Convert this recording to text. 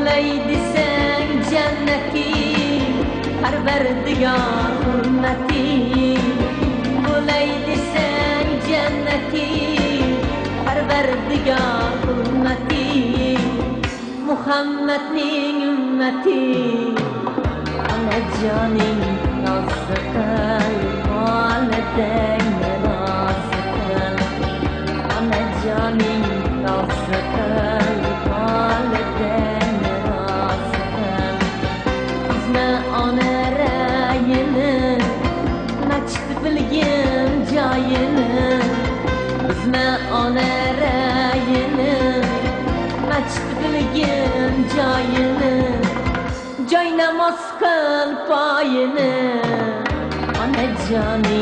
bo'lay desang jannating, Parvardigor hurmating. Bo'lay desang jannating, Parvardigor hurmating. Muhammadning ummating, onajoning nozi qil, volidangni rozi qil. Onajoning nozi qil, volidangni rozi qil. Bizma ona rayini, machit bilgin joyini. Bizma ona rayini, machit bilgin joyini. Joy namoz qil poyini, onajoning